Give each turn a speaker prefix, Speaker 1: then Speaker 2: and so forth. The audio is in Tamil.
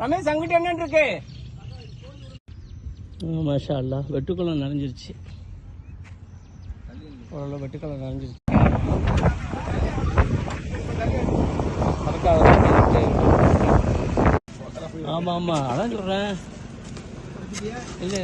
Speaker 1: ரமேஷ் அங்கிட்ட என்ன இருக்கு?
Speaker 2: மாஷா அல்லா, வெட்டுக்குளம் நிறைஞ்சிருச்சு.
Speaker 1: ஓரளவு வெட்டுக்குளம் நிறைஞ்சிருச்சு.
Speaker 2: ஆமாம் ஆமாம், அதான் சொல்கிறேன். இல்லை